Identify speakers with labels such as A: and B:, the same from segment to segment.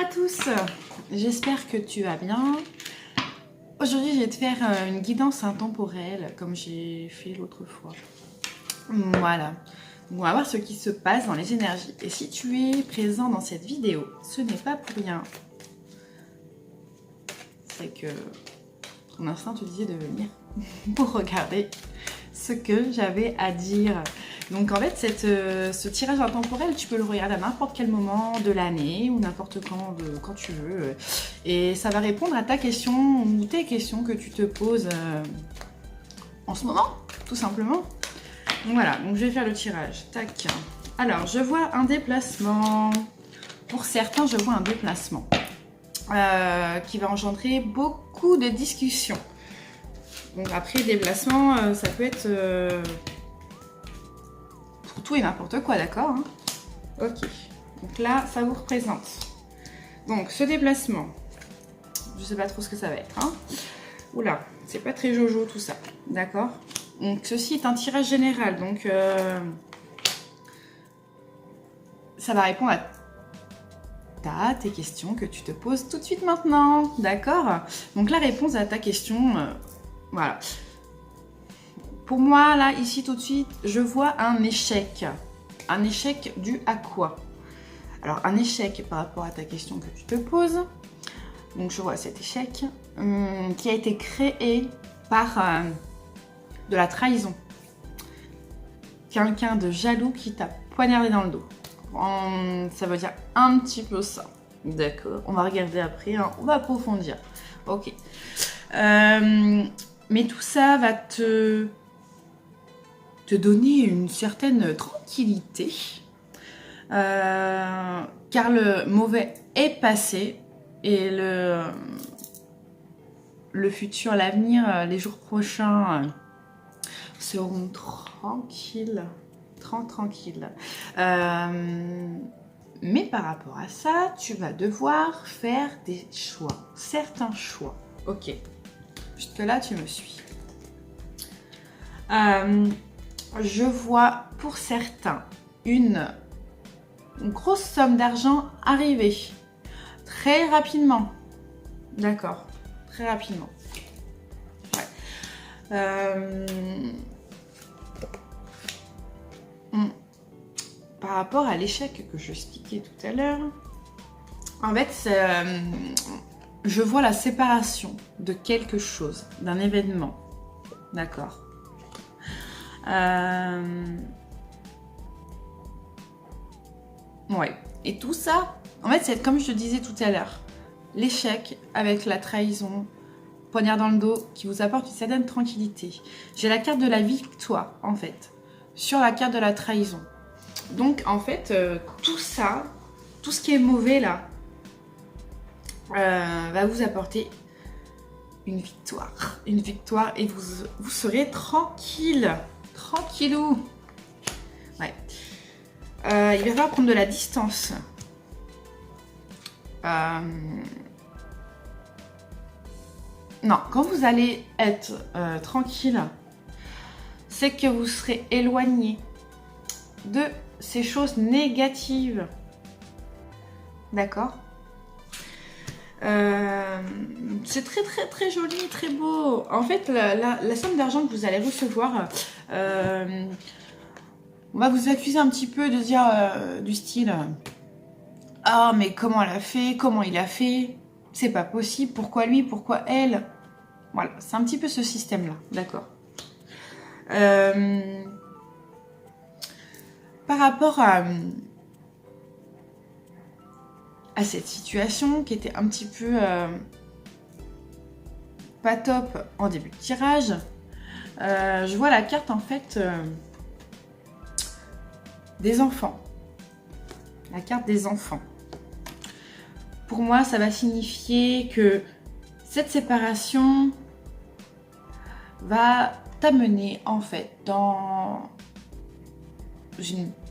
A: à tous, j'espère que tu vas bien. Aujourd'hui, je vais te faire une guidance intemporelle comme j'ai fait l'autre fois. Voilà, on va voir ce qui se passe dans les énergies. Et si tu es présent dans cette vidéo, ce n'est pas pour rien. C'est que ton instinct te disait de venir pour regarder ce que j'avais à dire. Donc en fait, ce tirage intemporel, tu peux le regarder à n'importe quel moment de l'année ou n'importe quand tu veux. Et ça va répondre à ta question ou tes questions que tu te poses en ce moment, tout simplement. Donc voilà, donc je vais faire le tirage. Tac. Alors, je vois un déplacement. Pour certains, je vois un déplacement qui va engendrer beaucoup de discussions. Donc après, déplacement, ça peut être... pour tout et n'importe quoi, d'accord, hein. Ok, donc là, ça vous représente. Donc, ce déplacement, je sais pas trop ce que ça va être, hein. Oula, c'est pas très jojo tout ça, d'accord. Donc, ceci est un tirage général, donc ça va répondre à tes questions que tu te poses tout de suite maintenant, d'accord. Donc, la réponse à ta question, voilà. Pour moi, là, ici, tout de suite, je vois un échec. Un échec dû à quoi? Alors, un échec par rapport à ta question que tu te poses. Donc, je vois cet échec qui a été créé par de la trahison. Quelqu'un de jaloux qui t'a poignardé dans le dos. Ça veut dire un petit peu ça. D'accord. On va regarder après, hein. On va approfondir. Ok. Mais tout ça va te donner une certaine tranquillité. Car le mauvais est passé et le futur, l'avenir, les jours prochains seront tranquilles. Tranquilles. Mais par rapport à ça, tu vas devoir faire des choix, certains choix. Ok, jusque là tu me suis. Je vois pour certains une grosse somme d'argent arriver très rapidement. D'accord, très rapidement. Ouais. Par rapport à l'échec que je expliquais tout à l'heure, en fait, je vois la séparation de quelque chose, d'un événement. D'accord. Ouais. Et tout ça, en fait, c'est comme je te disais tout à l'heure, l'échec avec la trahison, poignard dans le dos, qui vous apporte une certaine tranquillité. J'ai la carte de la victoire, en fait, sur la carte de la trahison. Donc, en fait, tout ça, tout ce qui est mauvais, là, va vous apporter une victoire. Une victoire et vous serez tranquille. Tranquillou. Ouais. Il va falloir prendre de la distance. Non, quand vous allez être tranquille, c'est que vous serez éloigné de ces choses négatives. D'accord. C'est très joli, très beau. En fait, la somme d'argent que vous allez recevoir, on va vous accuser un petit peu de dire du style ah, mais comment elle a fait, comment il a fait, c'est pas possible, pourquoi lui, pourquoi elle. Voilà, c'est un petit peu ce système-là, d'accord. Par rapport à cette situation qui était un petit peu pas top en début de tirage, je vois la carte en fait des enfants. La carte des enfants. Pour moi, ça va signifier que cette séparation va t'amener en fait dans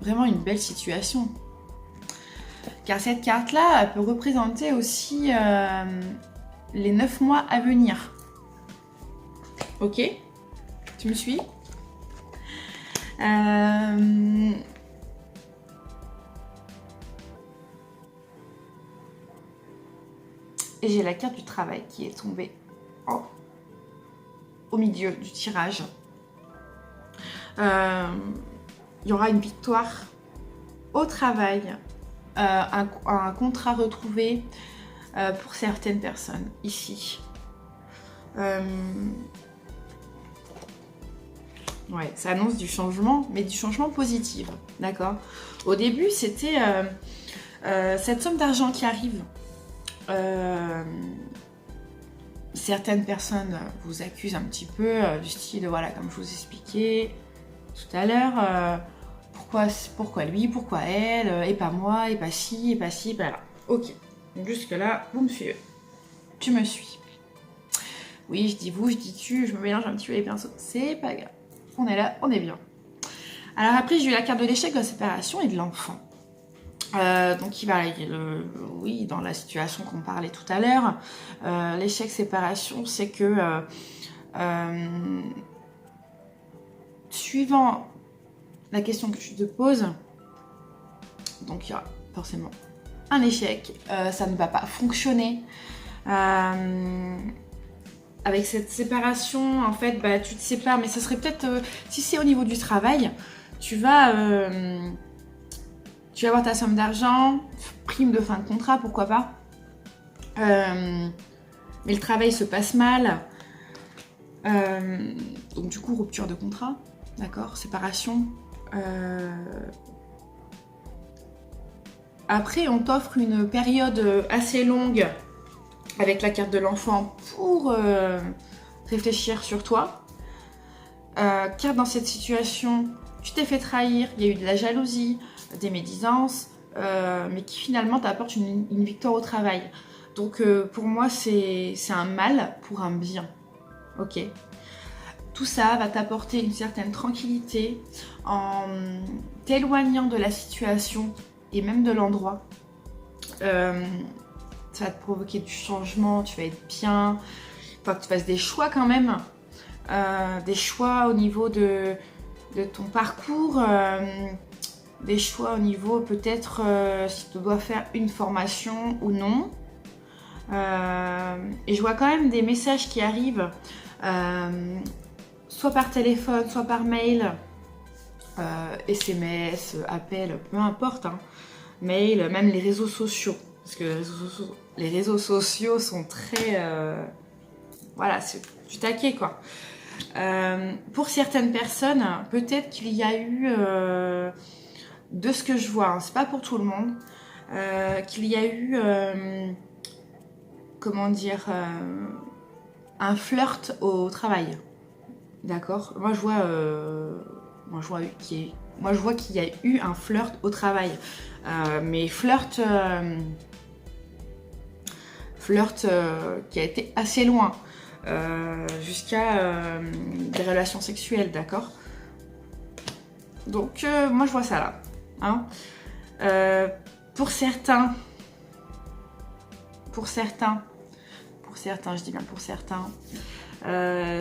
A: vraiment une belle situation. Car cette carte-là, elle peut représenter aussi les 9 mois à venir. Ok? Tu me suis? Et j'ai la carte du travail qui est tombée au milieu du tirage. Il y aura une victoire au travail, un contrat retrouvé pour certaines personnes ici. Ouais, ça annonce du changement, mais du changement positif, d'accord? Au début, c'était cette somme d'argent qui arrive. Certaines personnes vous accusent un petit peu du style, voilà, comme je vous expliquais tout à l'heure, pourquoi lui, pourquoi elle, et pas moi, et pas ci, pas là. Ok, donc jusque là, vous me suivez. Tu me suis. Oui, je dis vous, je dis tu, je me mélange un petit peu les pinceaux, c'est pas grave. On est là, on est bien. Alors après, j'ai eu la carte de l'échec, de la séparation et de l'enfant. Donc il va, oui, dans la situation qu'on parlait tout à l'heure, l'échec séparation, c'est que suivant la question que tu te poses, donc il y aura forcément un échec, ça ne va pas fonctionner. Avec cette séparation, en fait, bah, tu te sépares, mais ça serait peut-être, si c'est au niveau du travail, tu vas avoir ta somme d'argent, prime de fin de contrat, pourquoi pas. Mais le travail se passe mal. Donc du coup, rupture de contrat, d'accord, séparation. Après, on t'offre une période assez longue avec la carte de l'enfant pour réfléchir sur toi. Car dans cette situation, tu t'es fait trahir, il y a eu de la jalousie, des médisances, mais qui finalement t'apporte une victoire au travail. Donc pour moi, c'est un mal pour un bien. Ok. Tout ça va t'apporter une certaine tranquillité en t'éloignant de la situation et même de l'endroit. Ça va te provoquer du changement, tu vas être bien. Il faut que tu fasses des choix quand même. Des choix au niveau de ton parcours. Des choix au niveau peut-être si tu dois faire une formation ou non. Et je vois quand même des messages qui arrivent, soit par téléphone, soit par mail, SMS, appel, peu importe, hein. Mail, même les réseaux sociaux. Parce que les réseaux sociaux sont très... voilà, c'est du taquet, quoi. Pour certaines personnes, peut-être qu'il y a eu... de ce que je vois, hein, c'est pas pour tout le monde, qu'il y a eu, comment dire, un flirt au travail, d'accord. Moi je vois qu'il y a eu un flirt au travail, mais flirt qui a été assez loin, jusqu'à des relations sexuelles, d'accord. Donc moi je vois ça là. Hein. Pour certains, je dis bien pour certains,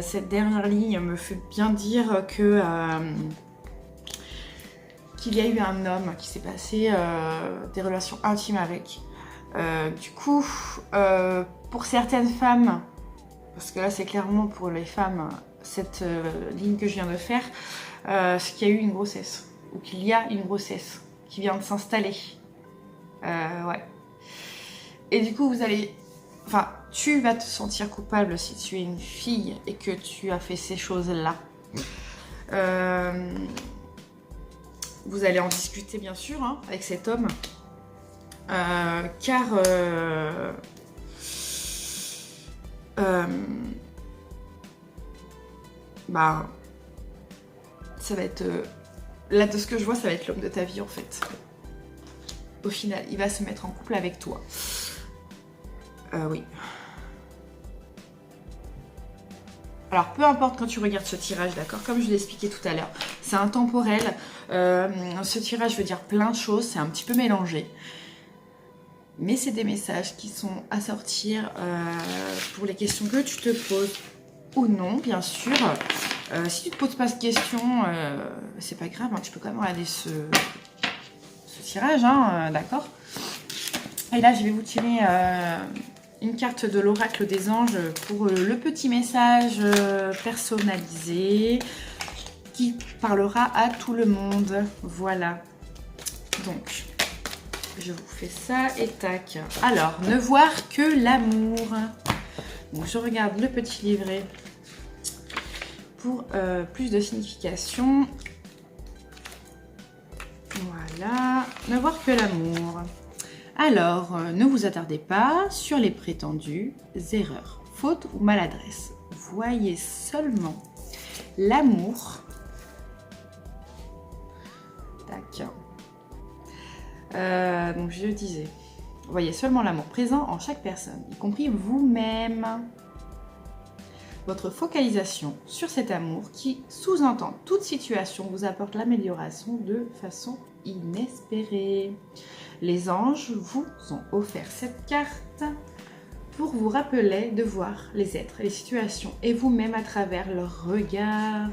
A: cette dernière ligne me fait bien dire que qu'il y a eu un homme qui s'est passé des relations intimes avec. Du coup, pour certaines femmes, parce que là c'est clairement pour les femmes, cette ligne que je viens de faire, c'est qu'il y a eu une grossesse. Ou qu'il y a une grossesse qui vient de s'installer. Ouais. Et du coup, vous allez... Enfin, tu vas te sentir coupable si tu es une fille et que tu as fait ces choses-là. Vous allez en discuter, bien sûr, hein, avec cet homme. Car... bah... Ça va être... là, de ce que je vois, ça va être l'homme de ta vie, en fait. Au final, il va se mettre en couple avec toi. Oui. Alors, peu importe quand tu regardes ce tirage, d'accord, comme je l'ai expliqué tout à l'heure, c'est intemporel. Ce tirage veut dire plein de choses, c'est un petit peu mélangé. Mais c'est des messages qui sont à sortir pour les questions que tu te poses ou non, bien sûr. Si tu te poses pas de questions, c'est pas grave, hein, tu peux quand même regarder ce tirage, hein, d'accord. Et là, je vais vous tirer une carte de l'oracle des anges pour le petit message personnalisé qui parlera à tout le monde. Voilà. Donc, je vous fais ça et tac. Alors, ne voir que l'amour. Donc, je regarde le petit livret pour plus de signification. Voilà. Ne voir que l'amour. Alors, ne vous attardez pas sur les prétendues erreurs, fautes ou maladresses. Voyez seulement l'amour. Tac. Donc je disais, voyez seulement l'amour présent en chaque personne, y compris vous-même. Votre focalisation sur cet amour qui sous-entend toute situation vous apporte l'amélioration de façon inespérée. Les anges vous ont offert cette carte pour vous rappeler de voir les êtres, les situations et vous-même à travers leurs regards.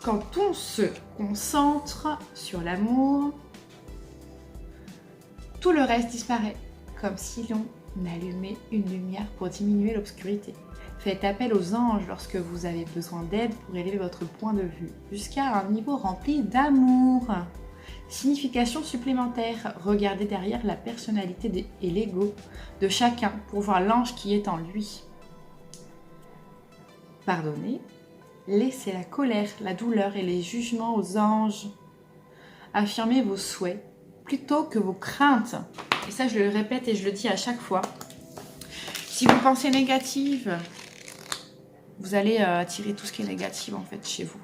A: Quand on se concentre sur l'amour, tout le reste disparaît, comme si l'on allumait une lumière pour diminuer l'obscurité. Faites appel aux anges lorsque vous avez besoin d'aide pour élever votre point de vue jusqu'à un niveau rempli d'amour. Signification supplémentaire, regardez derrière la personnalité et l'ego de chacun pour voir l'ange qui est en lui. Pardonnez, laissez la colère, la douleur et les jugements aux anges. Affirmez vos souhaits plutôt que vos craintes. Et ça, je le répète et je le dis à chaque fois. Si vous pensez négative, vous allez attirer tout ce qui est négatif en fait chez vous.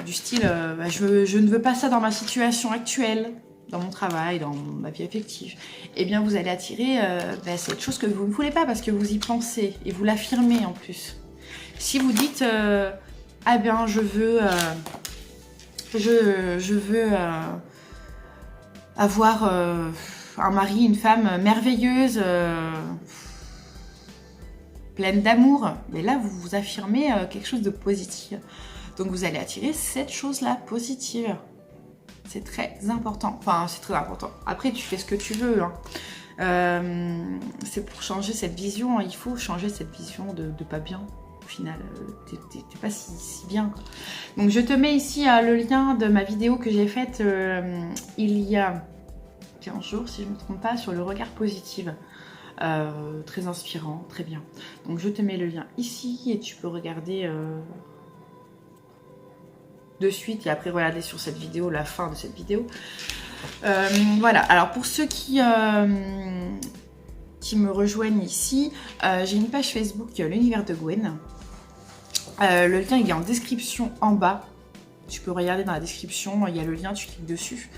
A: Du style, je ne veux pas ça dans ma situation actuelle, dans mon travail, dans ma vie affective. Eh bien, vous allez attirer cette chose que vous ne voulez pas parce que vous y pensez et vous l'affirmez en plus. Si vous dites, ah bien, je veux avoir un mari, une femme merveilleuse, pleine d'amour, mais là, vous affirmez quelque chose de positif. Donc, vous allez attirer cette chose-là positive. C'est très important. Enfin, c'est très important. Après, tu fais ce que tu veux. Hein. C'est pour changer cette vision. Il faut changer cette vision de pas bien. Au final, t'es pas si bien. Quoi. Donc, je te mets ici le lien de ma vidéo que j'ai faite il y a 15 jours, si je ne me trompe pas, sur le regard positif. Très inspirant, très bien. Donc, je te mets le lien ici et tu peux regarder... de suite et après regarder sur cette vidéo la fin de cette vidéo. Voilà, alors pour ceux qui me rejoignent ici, j'ai une page Facebook l'univers de Gwen. Le lien il est en description en bas, tu peux regarder dans la description, il y a le lien, tu cliques dessus.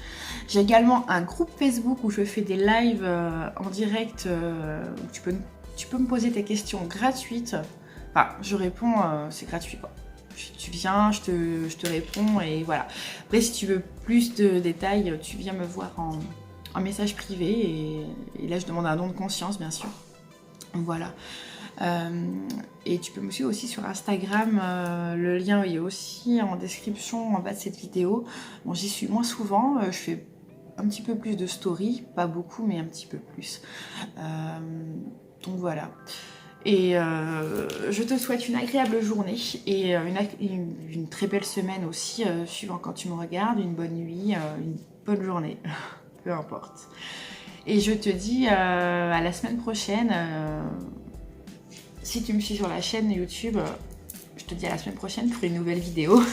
A: J'ai également un groupe Facebook où je fais des lives en direct où tu peux me poser tes questions gratuites. Enfin, je réponds, c'est gratuit quoi. Tu viens, je te réponds et voilà. Après, si tu veux plus de détails, tu viens me voir en message privé et là, je demande un don de conscience, bien sûr. Voilà. Et tu peux me suivre aussi sur Instagram. Le lien est aussi en description en bas de cette vidéo. Bon, j'y suis moins souvent. Je fais un petit peu plus de story. Pas beaucoup, mais un petit peu plus. Donc voilà. Et je te souhaite une agréable journée et une très belle semaine aussi, suivant quand tu me regardes, une bonne nuit, une bonne journée, peu importe. Et je te dis à la semaine prochaine. Si tu me suis sur la chaîne YouTube, je te dis à la semaine prochaine pour une nouvelle vidéo.